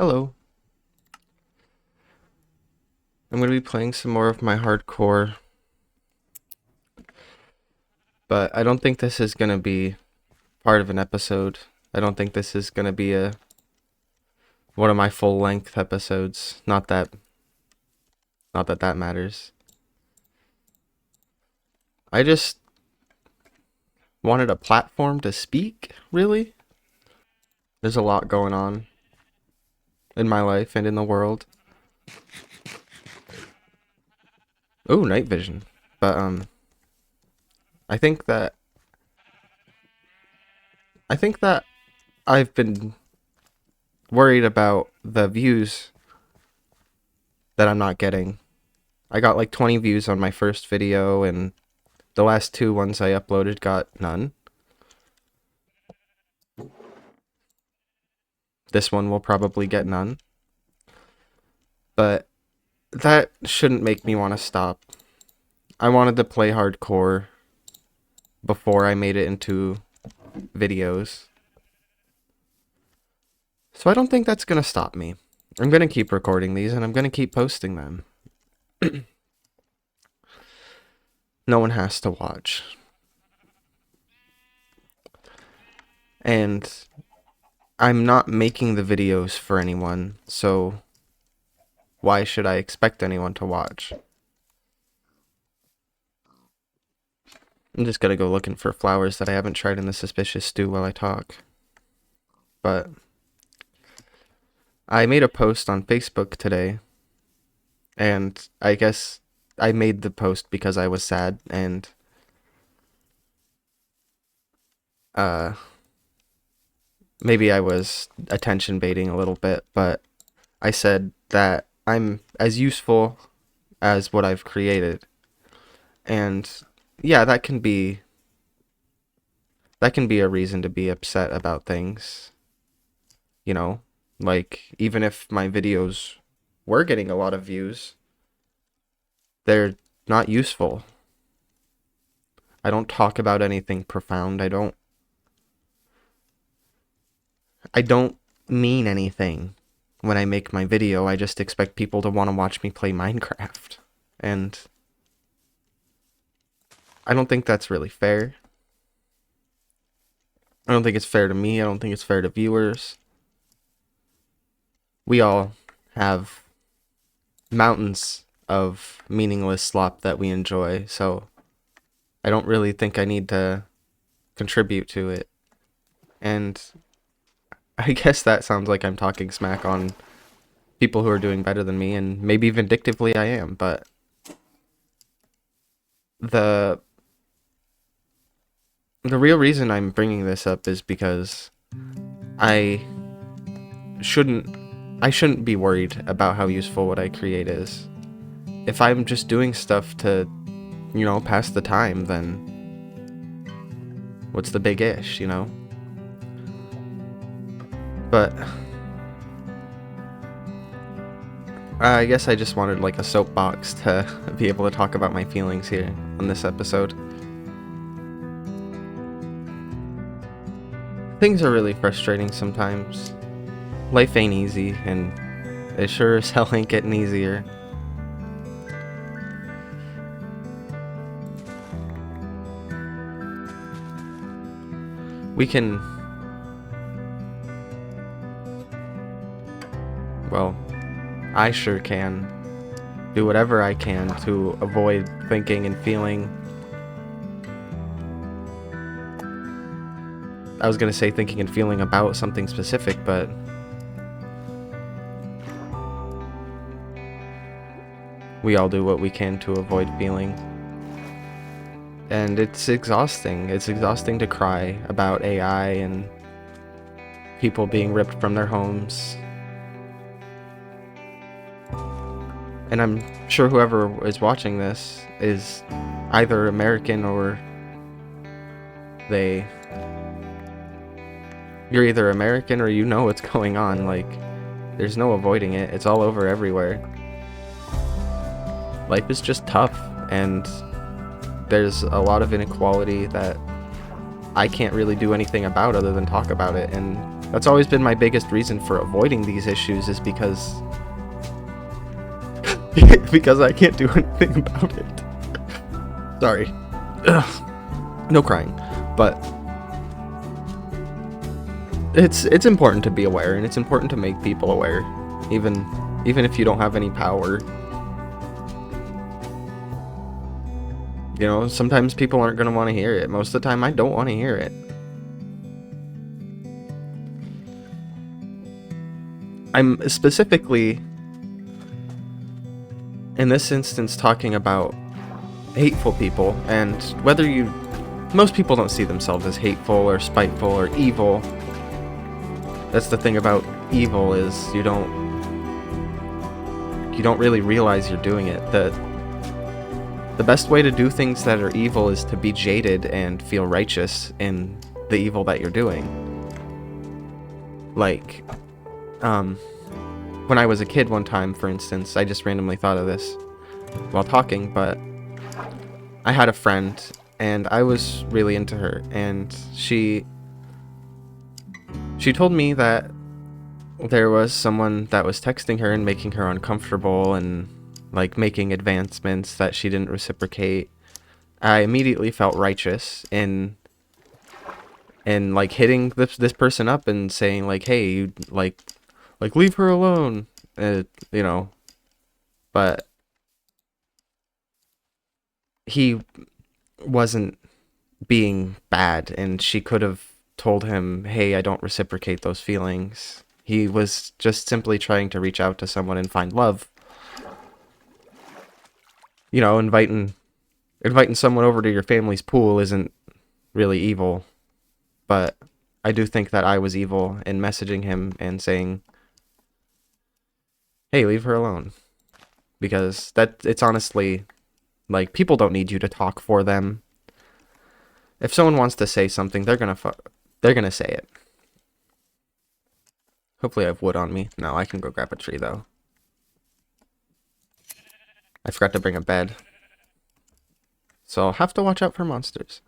Hello. I'm going to be playing some more of my hardcore, but I don't think this is going to be part of an episode. I don't think this is going to be one of my full-length episodes. Not that that matters. I just wanted a platform to speak, really. There's a lot going on in my life and in the world. Oh, night vision. But I think that I think that I've been worried about the views that I'm not getting. I got like 20 views on my first video, and the last two ones I uploaded got none. This one will probably get none. But that shouldn't make me want to stop. I wanted to play hardcore before I made it into videos. So I don't think that's going to stop me. I'm going to keep recording these and I'm going to keep posting them. No one has to watch. And I'm not making the videos for anyone, so why should I expect anyone to watch? I'm just gonna go looking for flowers that I haven't tried in the suspicious stew while I talk. But I made a post on Facebook today, and I guess I made the post because I was sad, and maybe I was attention baiting a little bit, but I said that I'm as useful as what I've created. And yeah, that can be a reason to be upset about things. You know, like even if my videos were getting a lot of views, they're not useful. I don't talk about anything profound. I don't mean anything when I make my video. I just expect people to want to watch me play Minecraft. And I don't think that's really fair. I don't think it's fair to me. I don't think it's fair to viewers. We all have mountains of meaningless slop that we enjoy, so I don't really think I need to contribute to it. And I guess that sounds like I'm talking smack on people who are doing better than me, and maybe vindictively I am, but the real reason I'm bringing this up is because I shouldn't be worried about how useful what I create is. If I'm just doing stuff to, pass the time, then what's the big ish, But I guess I just wanted like a soapbox to be able to talk about my feelings here on this episode. Things are really frustrating sometimes. Life ain't easy, and it sure as hell ain't getting easier. We can... Well, I sure can do whatever I can to avoid thinking and feeling... I was gonna say thinking and feeling about something specific, but we all do what we can to avoid feeling. And it's exhausting. It's exhausting to cry about AI and people being ripped from their homes. And I'm sure whoever is watching this is either American or you're either American or you know what's going on. Like, there's no avoiding it. It's all over everywhere. Life is just tough, and there's a lot of inequality that I can't really do anything about other than talk about it, and That's always been my biggest reason for avoiding these issues, is because because I can't do anything about it. Sorry. Ugh. No crying. But it's important to be aware, and it's important to make people aware, even if you don't have any power. You know, sometimes people aren't going to want to hear it. Most of the time, I don't want to hear it. I'm specifically, in this instance, talking about hateful people, and most people don't see themselves as hateful or spiteful or evil. That's the thing about evil, is you don't really realize you're doing it. The best way to do things that are evil is to be jaded and feel righteous in the evil that you're doing. Like, when I was a kid one time, for instance, I just randomly thought of this while talking, but I had a friend, and I was really into her, and she told me that there was someone that was texting her and making her uncomfortable and like making advancements that she didn't reciprocate. I immediately felt righteous in like hitting this person up and saying like, hey, you like leave her alone, you know. But he wasn't being bad, and she could have told him, hey, I don't reciprocate those feelings. He was just simply trying to reach out to someone and find love. You know, inviting someone over to your family's pool isn't really evil, but I do think that I was evil in messaging him and saying, hey, leave her alone. Because it's honestly, like, people don't need you to talk for them. If someone wants to say something, they're gonna say it. Hopefully I have wood on me. No, I can go grab a tree, though. I forgot to bring a bed. So I'll have to watch out for monsters.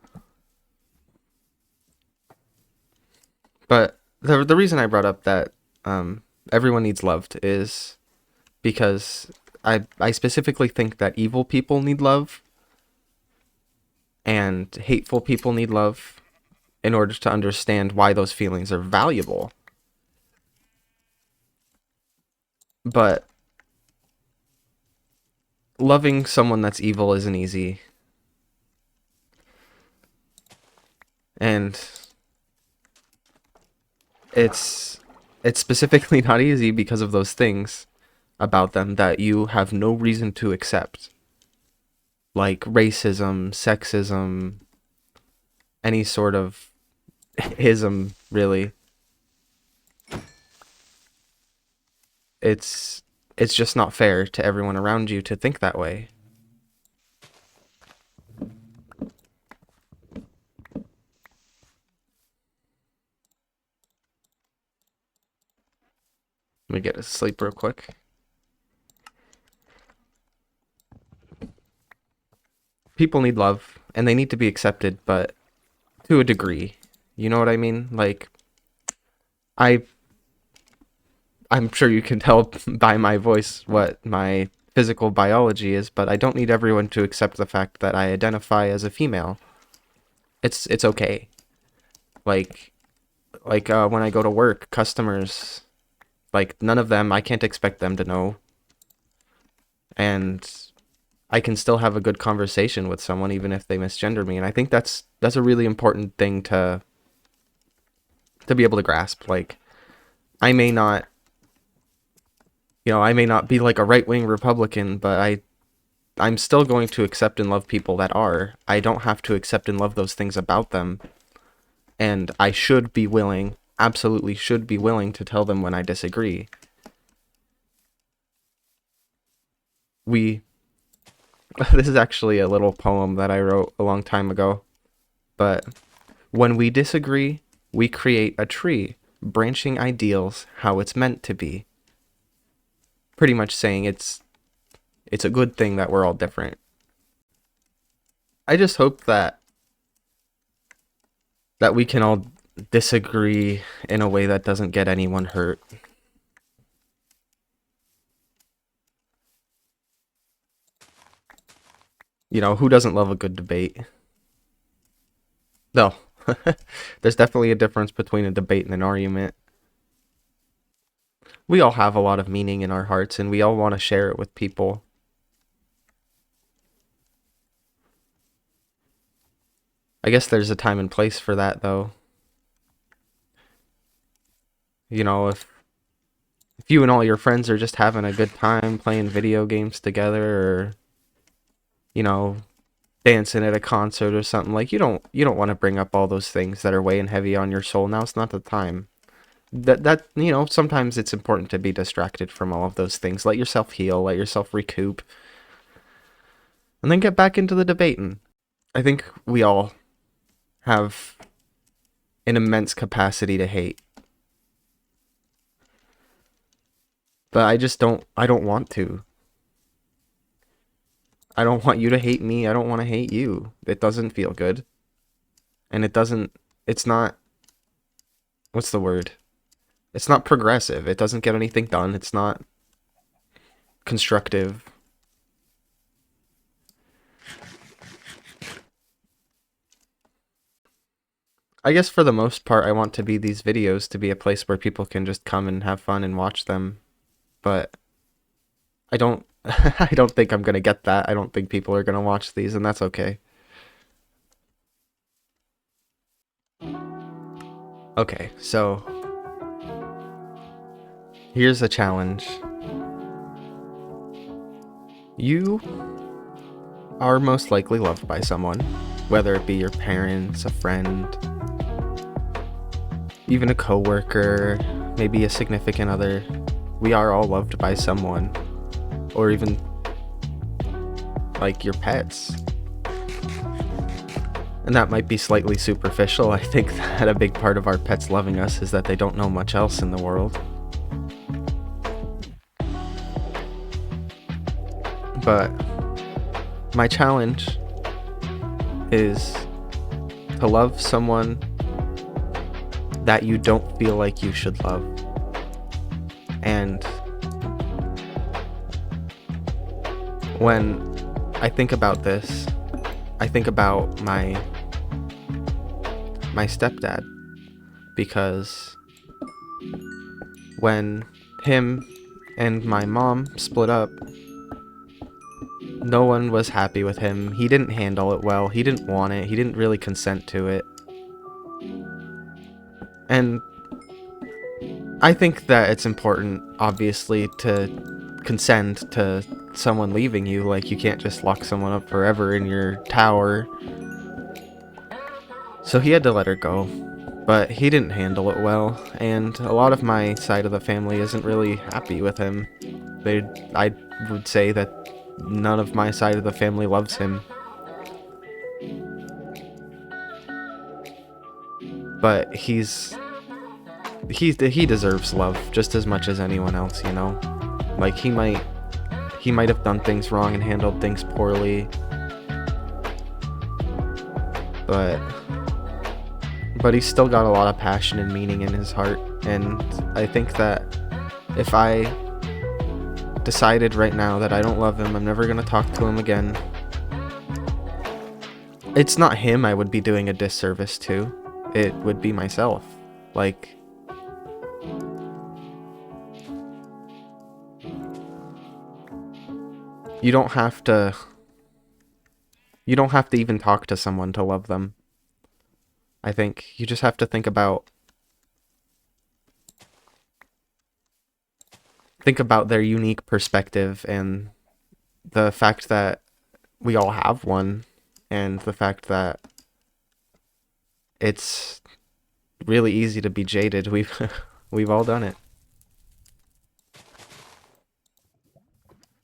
But the reason I brought up that everyone needs loved is because I specifically think that evil people need love and hateful people need love in order to understand why those feelings are valuable. But loving someone that's evil isn't easy. And it's specifically not easy because of those things about them that you have no reason to accept. Like racism, sexism, any sort of ism, really. It's just not fair to everyone around you to think that way. Let me get to sleep real quick. People need love, and they need to be accepted, but to a degree. You know what I mean? Like, I'm sure you can tell by my voice what my physical biology is, but I don't need everyone to accept the fact that I identify as a female. It's okay. Like when I go to work, customers, like, none of them, I can't expect them to know. And I can still have a good conversation with someone even if they misgender me. And I think that's a really important thing to be able to grasp. Like, I may not be like a right-wing Republican, but I'm still going to accept and love people that are. I don't have to accept and love those things about them. And I should be willing, absolutely should be willing, to tell them when I disagree. This is actually a little poem that I wrote a long time ago. But when we disagree, we create a tree, branching ideals how it's meant to be. Pretty much saying it's a good thing that we're all different. I just hope that we can all disagree in a way that doesn't get anyone hurt. You know, who doesn't love a good debate? No. There's definitely a difference between a debate and an argument. We all have a lot of meaning in our hearts and we all want to share it with people. I guess there's a time and place for that though. You know, if you and all your friends are just having a good time playing video games together or you know, dancing at a concert or something, like you don't want to bring up all those things that are weighing heavy on your soul. Now's not the time. That you know, sometimes it's important to be distracted from all of those things. Let yourself heal, let yourself recoup, and then get back into the debating. I think we all have an immense capacity to hate. But I don't want to. I don't want you to hate me. I don't want to hate you. It doesn't feel good. And it's not, what's the word? It's not progressive. It doesn't get anything done. It's not constructive. I guess for the most part, I want to be these videos to be a place where people can just come and have fun and watch them. But I don't, I don't think I'm gonna get that. I don't think people are gonna watch these, and that's okay. Okay, so here's a challenge. You are most likely loved by someone, whether it be your parents, a friend, even a coworker, maybe a significant other. We are all loved by someone, or even like your pets. And that might be slightly superficial. I think that a big part of our pets loving us is that they don't know much else in the world. But my challenge is to love someone that you don't feel like you should love. And when I think about this, I think about my stepdad, because when him and my mom split up, no one was happy with him. He didn't handle it well. He didn't want it. He didn't really consent to it. And I think that it's important, obviously, to consent to someone leaving you. Like, you can't just lock someone up forever in your tower. So he had to let her go. But he didn't handle it well, and a lot of my side of the family isn't really happy with him. I would say that none of my side of the family loves him. But he deserves love just as much as anyone else, you know? Like, he might have done things wrong and handled things poorly, but he's still got a lot of passion and meaning in his heart. And I think that if I decided right now that I don't love him, I'm never gonna talk to him again, it's not him I would be doing a disservice to. It would be myself. Like, you don't have to even talk to someone to love them. I think you just have to think about their unique perspective and the fact that we all have one, and the fact that it's really easy to be jaded. We've all done it.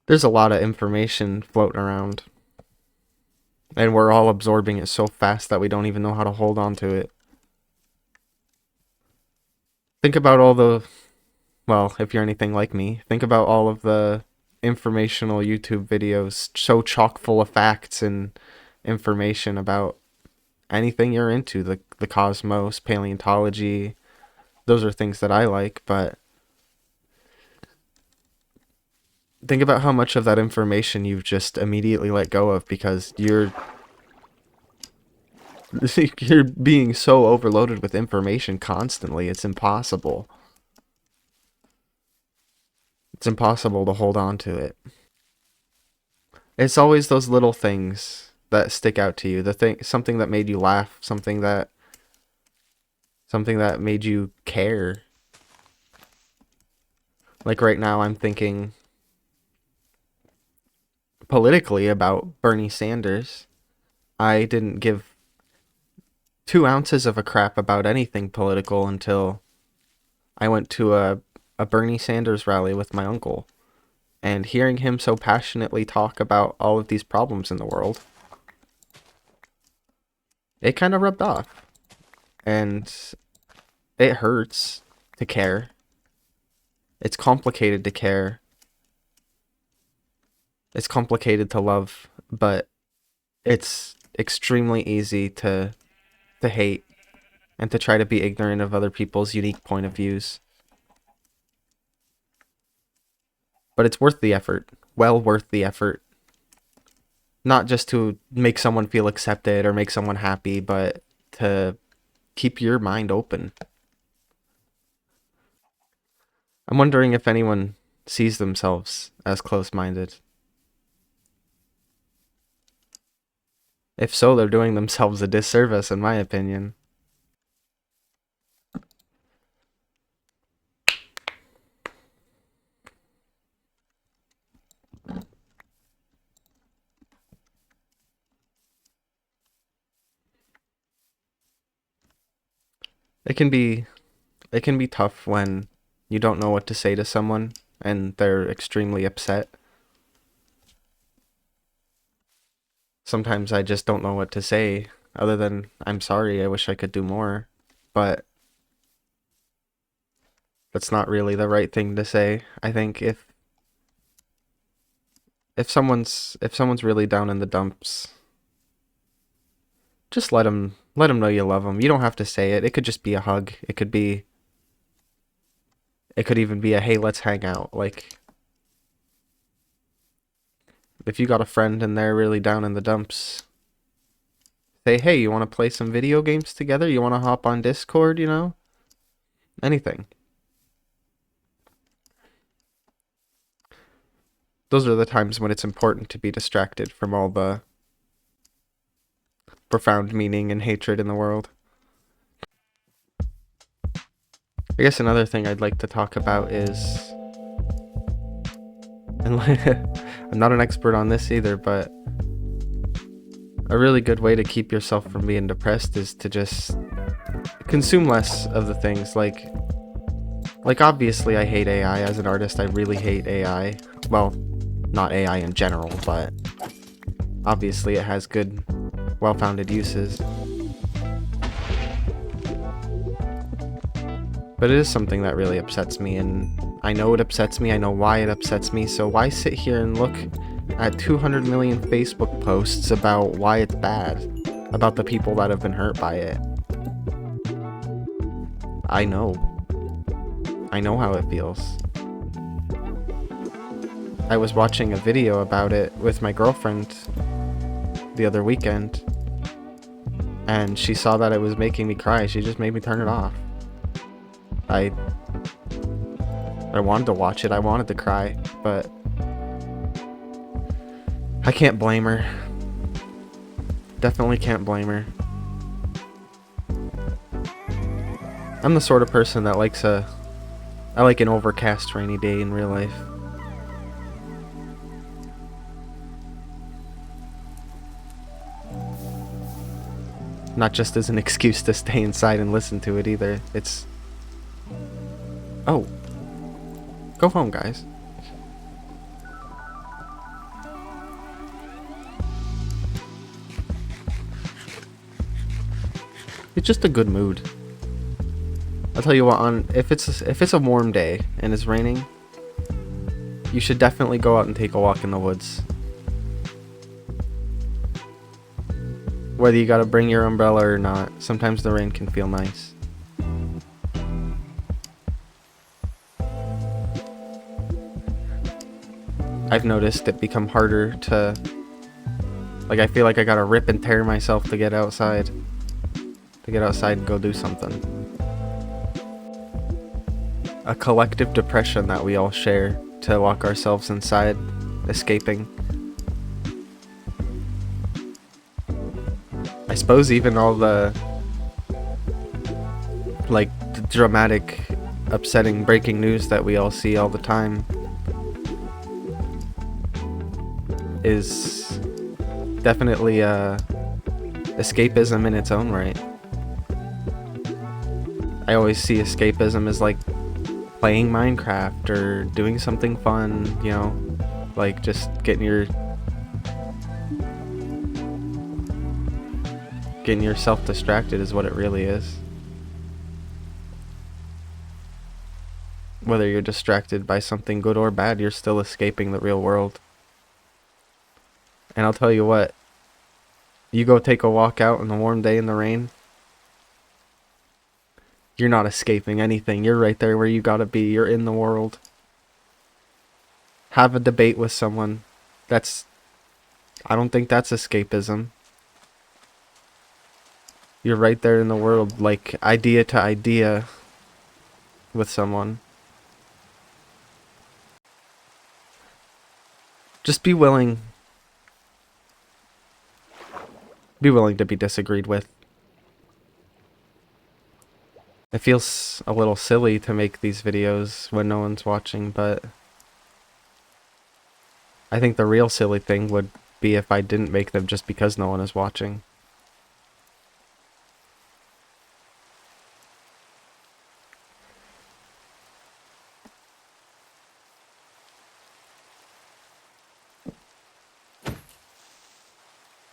There's a lot of information floating around, and we're all absorbing it so fast that we don't even know how to hold on to it. Think about all the, well, if you're anything like me, think about all of the informational YouTube videos so chock full of facts and information about anything you're into, the cosmos, paleontology. Those are things that I like, but think about how much of that information you've just immediately let go of because you're being so overloaded with information constantly. It's impossible. It's impossible to hold on to it. It's always those little things that stick out to you. Something that made you laugh, something that made you care. Like right now I'm thinking politically about Bernie Sanders. I didn't give 2 ounces of a crap about anything political until I went to a Bernie Sanders rally with my uncle. And hearing him so passionately talk about all of these problems in the world, it kind of rubbed off. And it hurts to care. It's complicated to care. It's complicated to love, but it's extremely easy to hate and to try to be ignorant of other people's unique point of views. But it's worth the effort. Well worth the effort. Not just to make someone feel accepted or make someone happy, but to keep your mind open. I'm wondering if anyone sees themselves as close-minded. If so, they're doing themselves a disservice, in my opinion. It can be tough when you don't know what to say to someone and they're extremely upset. Sometimes I just don't know what to say other than I'm sorry, I wish I could do more, but that's not really the right thing to say. I think if someone's really down in the dumps, just let them know you love them. You don't have to say it. It could just be a hug. It could even be a hey, let's hang out. Like if you got a friend and they're really down in the dumps, say, hey, you want to play some video games together? You want to hop on Discord, Anything. Those are the times when it's important to be distracted from all the profound meaning and hatred in the world. I guess another thing I'd like to talk about is, and I'm not an expert on this either, but a really good way to keep yourself from being depressed is to just consume less of the things. Like obviously I hate AI as an artist. I really hate AI. Well, not AI in general, but obviously it has good, well-founded uses. But it is something that really upsets me, and I know it upsets me, I know why it upsets me, so why sit here and look at 200 million Facebook posts about why it's bad, about the people that have been hurt by it? I know how it feels. I was watching a video about it with my girlfriend the other weekend, and she saw that it was making me cry. She just made me turn it off. I wanted to watch it, I wanted to cry, but I can't blame her. Definitely can't blame her. I'm the sort of person that I like an overcast rainy day in real life. Not just as an excuse to stay inside and listen to it either. It's... Oh. Go home, guys. It's just a good mood. I'll tell you what, if it's a warm day and it's raining, you should definitely go out and take a walk in the woods. Whether you gotta bring your umbrella or not, sometimes the rain can feel nice. I've noticed it become harder to... Like, I feel like I gotta rip and tear myself to get outside. To get outside and go do something. A collective depression that we all share to lock ourselves inside, escaping. I suppose even all the... like, the dramatic, upsetting breaking news that we all see all the time is definitely escapism in its own right. I always see escapism as like playing Minecraft or doing something fun, you know, like just getting yourself distracted is what it really is. Whether you're distracted by something good or bad, you're still escaping the real world. And I'll tell you what, you go take a walk out on a warm day in the rain, you're not escaping anything. You're right there where you gotta be. You're in the world. Have a debate with someone. I don't think that's escapism. You're right there in the world, like idea to idea with someone. Just be willing to be disagreed with. It feels a little silly to make these videos when no one's watching, but I think the real silly thing would be if I didn't make them just because no one is watching.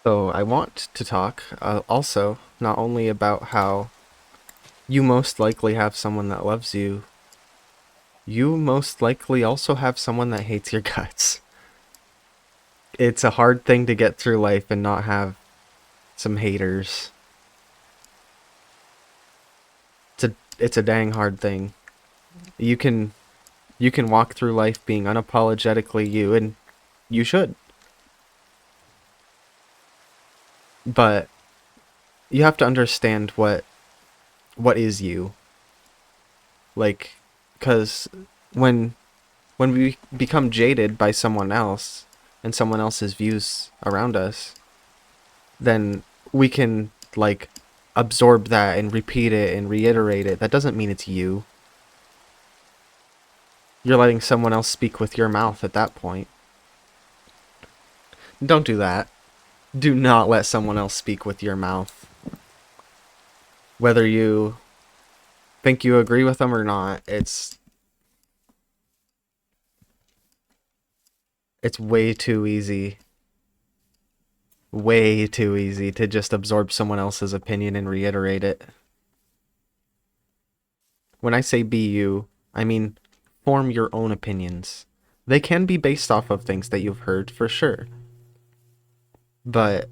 So I want to talk also not only about how you most likely have someone that loves you, you most likely also have someone that hates your guts. It's a hard thing to get through life and not have some haters. It's a dang hard thing. You can walk through life being unapologetically you, and you should. But you have to understand what is you. Like, cause when we become jaded by someone else and someone else's views around us, then we can like absorb that and repeat it and reiterate it. That doesn't mean it's you. You're letting someone else speak with your mouth at that point. Don't do that. Do not let someone else speak with your mouth. Whether you think you agree with them or not, it's way too easy. Way too easy to just absorb someone else's opinion and reiterate it. When I say be you, I mean form your own opinions. They can be based off of things that you've heard, for sure. But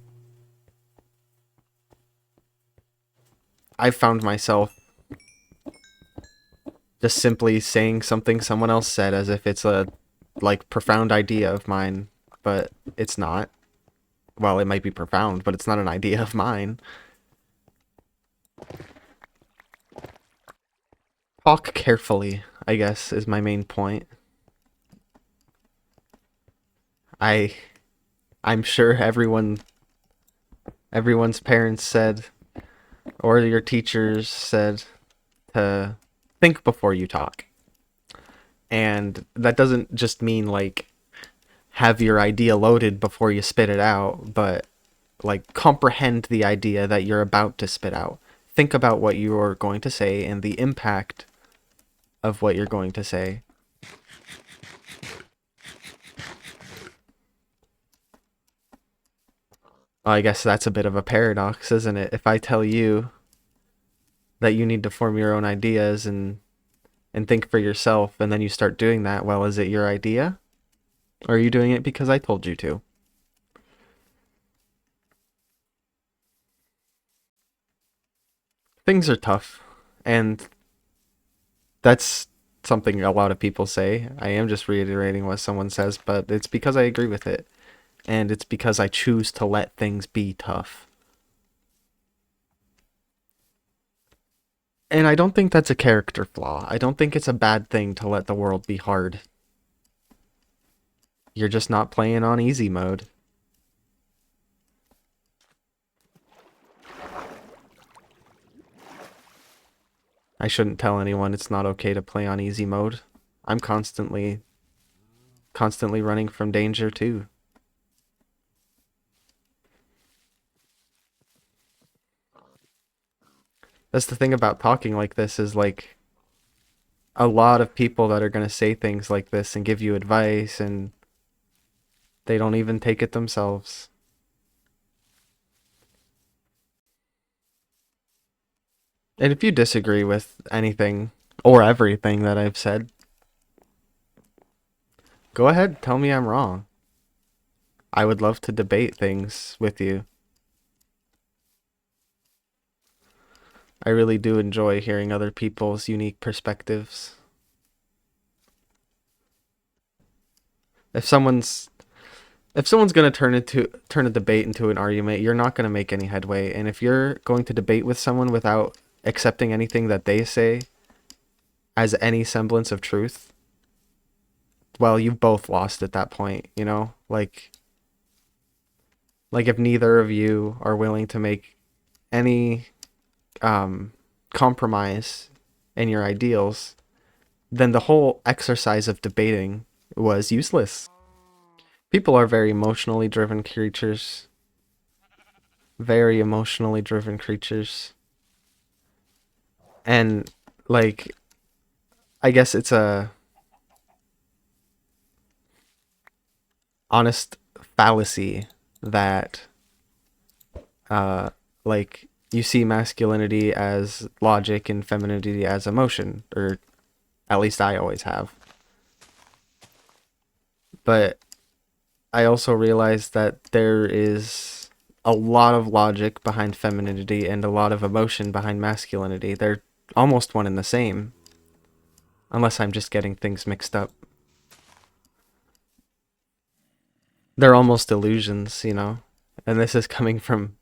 I've found myself just simply saying something someone else said as if it's a like profound idea of mine, but it's not. Well, it might be profound, but it's not an idea of mine. Talk carefully, I guess, is my main point. I'm sure everyone's parents said, or your teachers said, to think before you talk. And that doesn't just mean like have your idea loaded before you spit it out, but like comprehend the idea that you're about to spit out. Think about what you're going to say and the impact of what you're going to say. Well, I guess that's a bit of a paradox, isn't it? If I tell you that you need to form your own ideas and think for yourself, and then you start doing that, well, is it your idea? Or are you doing it because I told you to? things are tough, and that's something a lot of people say. I am just reiterating what someone says, but it's because I agree with it, and it's because I choose to let things be tough. And I don't think that's a character flaw. I don't think it's a bad thing to let the world be hard. You're just not playing on easy mode. I shouldn't tell anyone it's not okay to play on easy mode. I'm constantly running from danger too. That's the thing about talking like this is like a lot of people that are going to say things like this and give you advice and they don't even take it themselves. And if you disagree with anything or everything that I've said, go ahead, tell me I'm wrong. I would love to debate things with you. I really do enjoy hearing other people's unique perspectives. If someone's if someone's going to turn a debate into an argument, you're not going to make any headway. And if you're going to debate with someone without accepting anything that they say as any semblance of truth, well, you've both lost at that point, you know? Like if neither of you are willing to make any compromise in your ideals, then the whole exercise of debating was useless. People are very emotionally driven creatures. Very emotionally driven creatures. And like I guess it's a honest fallacy that uh like you see masculinity as logic and femininity as emotion, or at least I always have. But I also realized that there is a lot of logic behind femininity and a lot of emotion behind masculinity. They're almost one and the same, unless I'm just getting things mixed up. They're almost illusions, you know? And this is coming from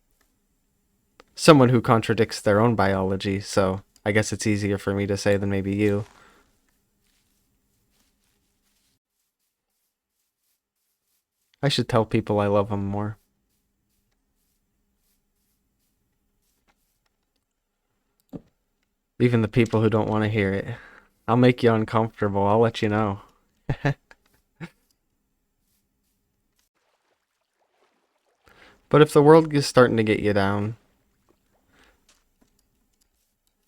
someone who contradicts their own biology, so I guess it's easier for me to say than maybe you. I should tell people I love them more. Even the people who don't want to hear it. I'll make you uncomfortable, I'll let you know. But if the world is starting to get you down,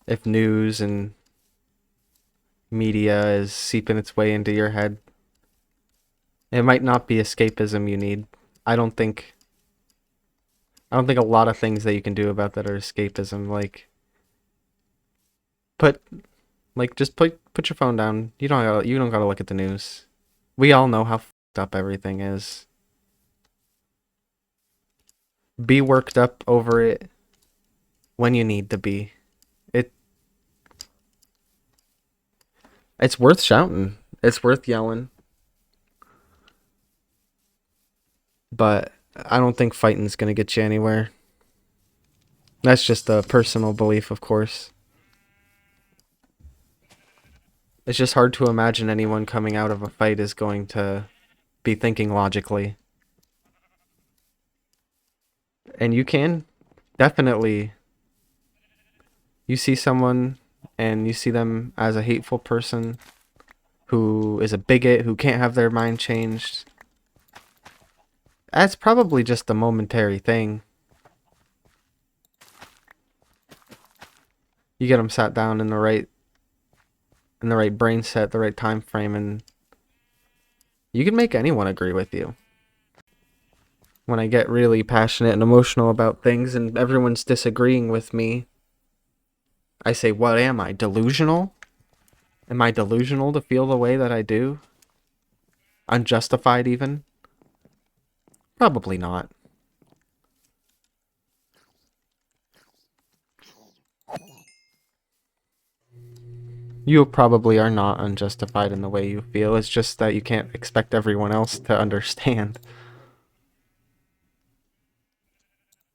if news and media is seeping its way into your head, it might not be escapism you need. I don't think I don't think a lot of things that you can do about that are escapism. Put just put your phone down. You don't gotta look at the news. We all know how fucked up everything is. Be worked up over it when you need to be. It it's worth shouting. It's worth yelling. But I don't think fighting's gonna get you anywhere. That's just a personal belief, of course. It's just hard to imagine anyone coming out of a fight is going to be thinking logically. And you can definitely, you see someone and you see them as a hateful person who is a bigot, who can't have their mind changed. That's probably just a momentary thing. You get them sat down in the right brain set, the right time frame, and you can make anyone agree with you. When I get really passionate and emotional about things and everyone's disagreeing with me, I say, what am I, delusional? Am I delusional to feel the way that I do? Unjustified even? Probably not. You probably are not unjustified in the way you feel. It's just that you can't expect everyone else to understand.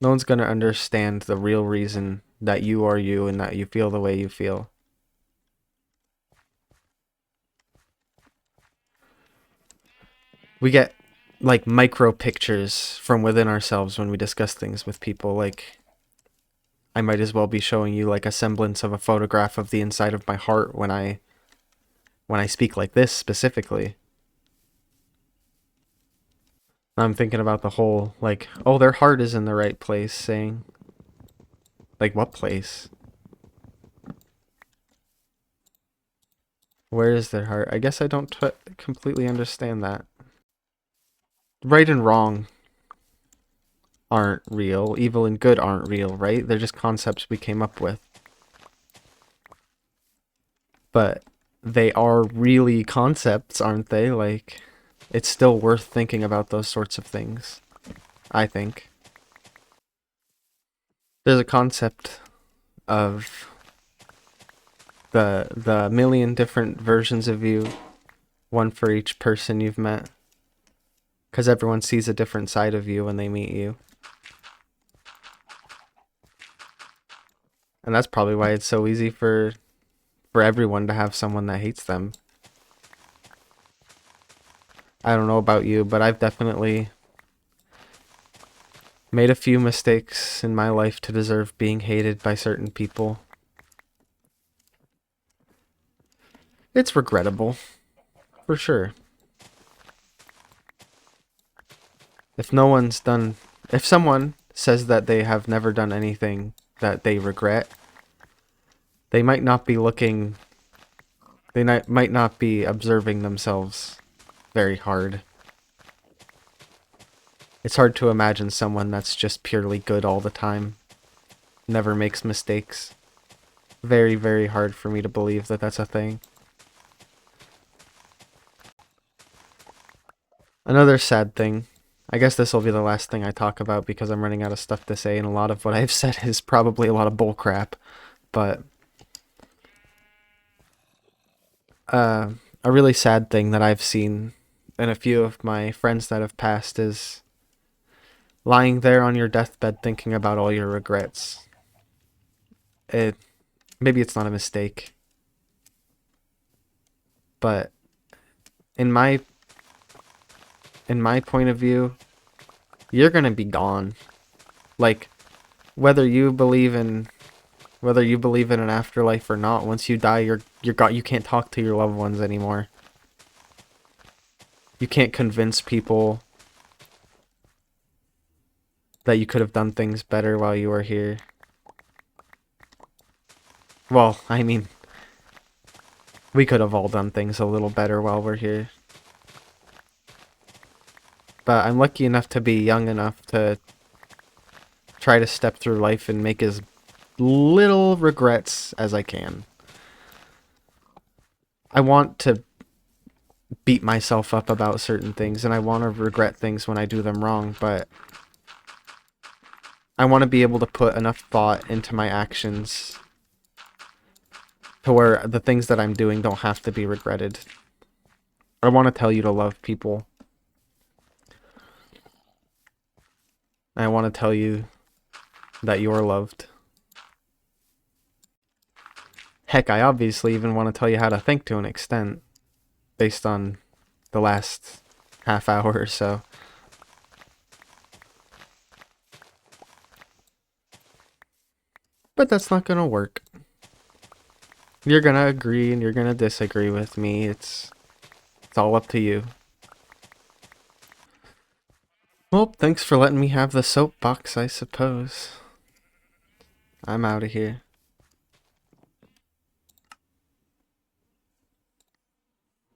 No one's gonna understand the real reason that you are you and that you feel the way you feel. We get like micro pictures from within ourselves when we discuss things with people. Like, I might as well be showing you like a semblance of a photograph of the inside of my heart when I speak like this specifically. I'm thinking about the whole like, oh, their heart is in the right place, saying like, what place? Where is their heart? I guess I don't completely understand that. Right and wrong aren't real. Evil and good aren't real, right? They're just concepts we came up with. But they are really concepts, aren't they? Like, it's still worth thinking about those sorts of things, I think. There's a concept of the million different versions of you, one for each person you've met, because everyone sees a different side of you when they meet you. And that's probably why it's so easy for everyone to have someone that hates them. I don't know about you, but I've definitely made a few mistakes in my life to deserve being hated by certain people. It's regrettable, for sure. If no one's done, if someone says that they have never done anything that they regret, they might not be looking, might not be observing themselves very hard. It's hard to imagine someone that's just purely good all the time, never makes mistakes. Very, very hard for me to believe that that's a thing. Another sad thing. I guess this will be the last thing I talk about because I'm running out of stuff to say, and a lot of what I've said is probably a lot of bullcrap. But uh, a really sad thing that I've seen and a few of my friends that have passed is lying there on your deathbed thinking about all your regrets. It maybe it's not a mistake, but in my in my point of view, you're gonna be gone. Like, whether you believe in an afterlife or not, once you die, you can't talk to your loved ones anymore. You can't convince people that you could have done things better while you were here. Well, I mean, we could have all done things a little better while we're here. But I'm lucky enough to be young enough to try to step through life and make as little regrets as I can. I want to beat myself up about certain things, and I want to regret things when I do them wrong, but I want to be able to put enough thought into my actions to where the things that I'm doing don't have to be regretted. I want to tell you to love people. I want to tell you that you're loved. Heck, I obviously even want to tell you how to think to an extent, based on the last half hour or so. But that's not gonna work. You're gonna agree and you're gonna disagree with me. It's all up to you. Well, thanks for letting me have the soapbox, I suppose. I'm out of here.